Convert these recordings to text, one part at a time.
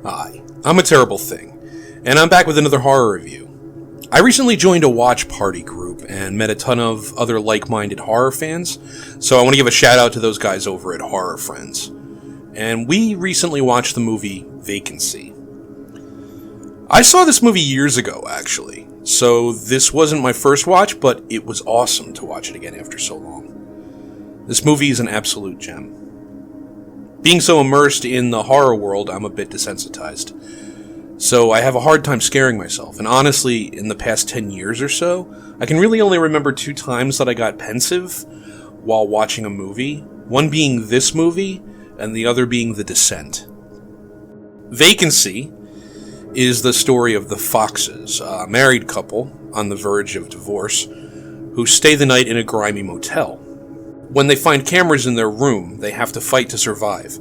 Hi, I'm a terrible thing, and I'm back with another horror review. I recently joined a watch party group and met a ton of other like-minded horror fans, so I want to give a shout out to those guys over at Horror Friends. And we recently watched the movie Vacancy. I saw this movie years ago, actually, so this wasn't my first watch, but it was awesome to watch it again after so long. This movie is an absolute gem. Being so immersed in the horror world, I'm a bit desensitized. So I have a hard time scaring myself, and honestly, in the past 10 years or so, I can really only remember 2 times that I got pensive while watching a movie, one being this movie, and the other being The Descent. Vacancy is the story of the Foxes, a married couple on the verge of divorce, who stay the night in a grimy motel. When they find cameras in their room, they have to fight to survive,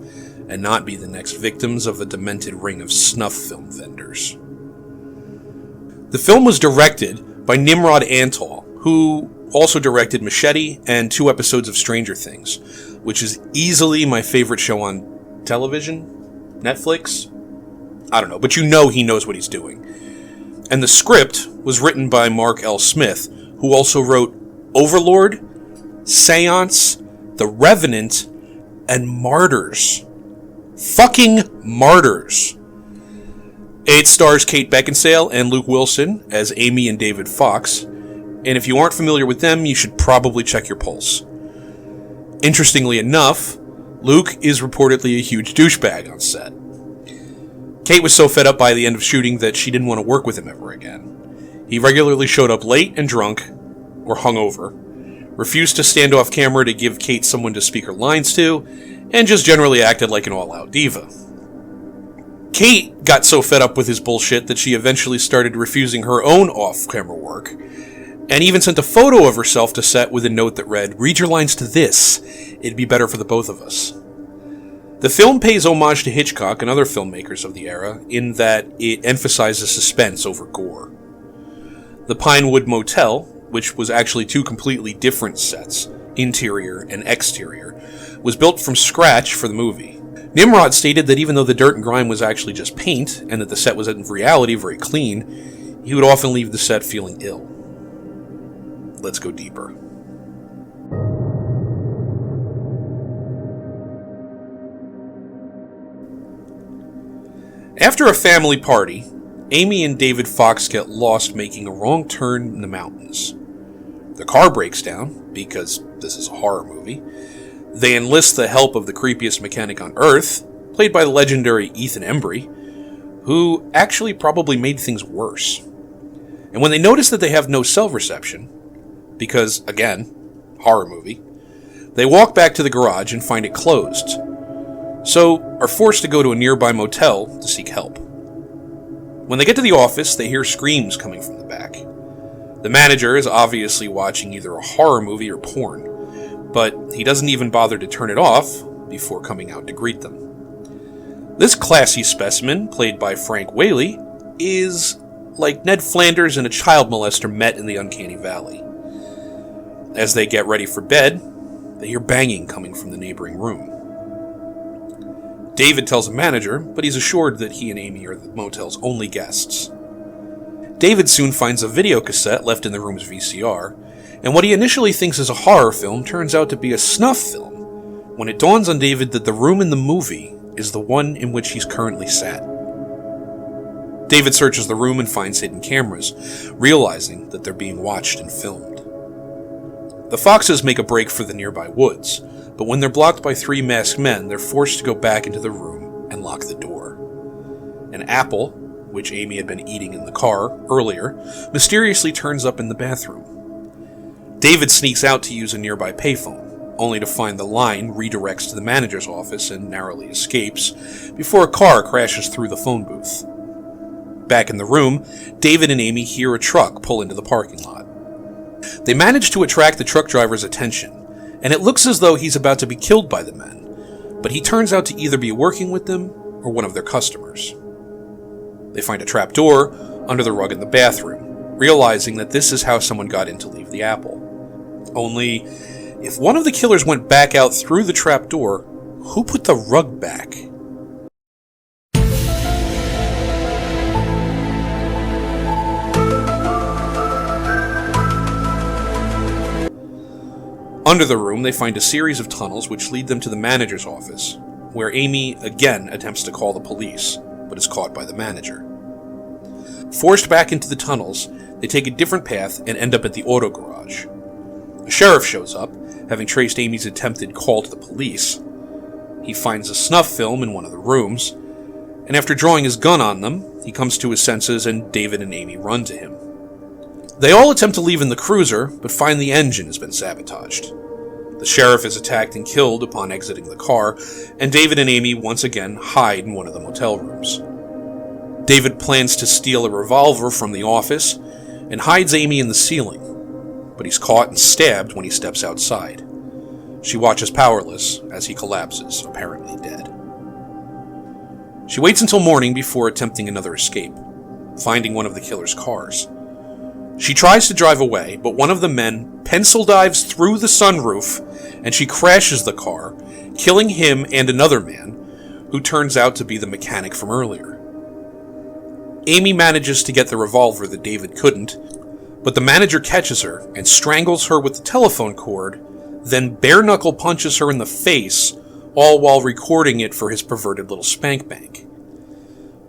and not be the next victims of a demented ring of snuff film vendors. The film was directed by Nimrod Antal, who also directed Machete and 2 episodes of Stranger Things, which is easily my favorite show on television, Netflix. I don't know, but you know he knows what he's doing. And the script was written by Mark L. Smith, who also wrote Overlord, Seance, The Revenant, and Martyrs. Fucking Martyrs. It stars Kate Beckinsale and Luke Wilson as Amy and David Fox, and if you aren't familiar with them, you should probably check your pulse. Interestingly enough, Luke is reportedly a huge douchebag on set. Kate was so fed up by the end of shooting that she didn't want to work with him ever again. He regularly showed up late and drunk, or hungover, refused to stand off camera to give Kate someone to speak her lines to, and just generally acted like an all-out diva. Kate got so fed up with his bullshit that she eventually started refusing her own off-camera work, and even sent a photo of herself to set with a note that read, "Read your lines to this. It'd be better for the both of us." The film pays homage to Hitchcock and other filmmakers of the era in that it emphasizes suspense over gore. The Pinewood Motel, which was actually 2 completely different sets, interior and exterior, was built from scratch for the movie. Nimrod stated that even though the dirt and grime was actually just paint, and that the set was in reality very clean, he would often leave the set feeling ill. Let's go deeper. After a family party, Amy and David Fox get lost making a wrong turn in the mountains. The car breaks down, because this is a horror movie. They enlist the help of the creepiest mechanic on Earth, played by the legendary Ethan Embry, who actually probably made things worse. And when they notice that they have no cell reception, because, again, horror movie, they walk back to the garage and find it closed, so are forced to go to a nearby motel to seek help. When they get to the office, they hear screams coming from the back. The manager is obviously watching either a horror movie or porn, but he doesn't even bother to turn it off before coming out to greet them. This classy specimen, played by Frank Whaley, is like Ned Flanders and a child molester met in the uncanny valley. As they get ready for bed, they hear banging coming from the neighboring room. David tells the manager, but he's assured that he and Amy are the motel's only guests. David soon finds a video cassette left in the room's VCR, and what he initially thinks is a horror film turns out to be a snuff film, when it dawns on David that the room in the movie is the one in which he's currently sat. David searches the room and finds hidden cameras, realizing that they're being watched and filmed. The Foxes make a break for the nearby woods, but when they're blocked by 3 masked men, they're forced to go back into the room and lock the door. An apple, which Amy had been eating in the car earlier, mysteriously turns up in the bathroom. David sneaks out to use a nearby payphone, only to find the line redirects to the manager's office and narrowly escapes, before a car crashes through the phone booth. Back in the room, David and Amy hear a truck pull into the parking lot. They manage to attract the truck driver's attention, and it looks as though he's about to be killed by the men, but he turns out to either be working with them or one of their customers. They find a trapdoor under the rug in the bathroom, realizing that this is how someone got in to leave the apple. Only, if one of the killers went back out through the trapdoor, who put the rug back? Under the room, they find a series of tunnels which lead them to the manager's office, where Amy again attempts to call the police, but is caught by the manager. Forced back into the tunnels, they take a different path and end up at the auto garage. A sheriff shows up, having traced Amy's attempted call to the police. He finds a snuff film in one of the rooms, and after drawing his gun on them, he comes to his senses and David and Amy run to him. They all attempt to leave in the cruiser, but find the engine has been sabotaged. The sheriff is attacked and killed upon exiting the car, and David and Amy once again hide in one of the motel rooms. David plans to steal a revolver from the office and hides Amy in the ceiling, but he's caught and stabbed when he steps outside. She watches powerless as he collapses, apparently dead. She waits until morning before attempting another escape, finding one of the killer's cars. She tries to drive away, but one of the men pencil dives through the sunroof, and she crashes the car, killing him and another man, who turns out to be the mechanic from earlier. Amy manages to get the revolver that David couldn't, but the manager catches her and strangles her with the telephone cord, then bare-knuckle punches her in the face, all while recording it for his perverted little spank bank.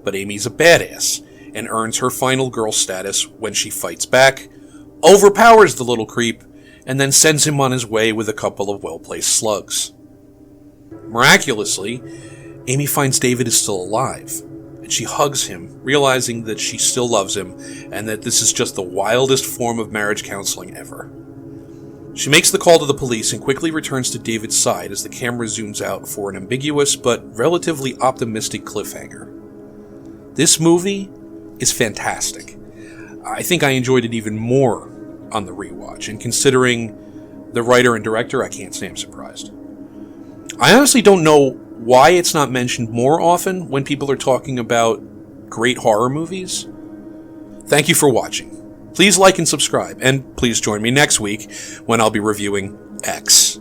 But Amy's a badass, and earns her final girl status when she fights back, overpowers the little creep, and then sends him on his way with a couple of well-placed slugs. Miraculously, Amy finds David is still alive, and she hugs him, realizing that she still loves him, and that this is just the wildest form of marriage counseling ever. She makes the call to the police and quickly returns to David's side as the camera zooms out for an ambiguous but relatively optimistic cliffhanger. This movie is fantastic. I think I enjoyed it even more on the rewatch, and considering the writer and director, I can't say I'm surprised. I honestly don't know why it's not mentioned more often when people are talking about great horror movies. Thank you for watching. Please like and subscribe, and please join me next week when I'll be reviewing X.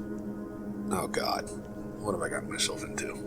Oh God, what have I gotten myself into?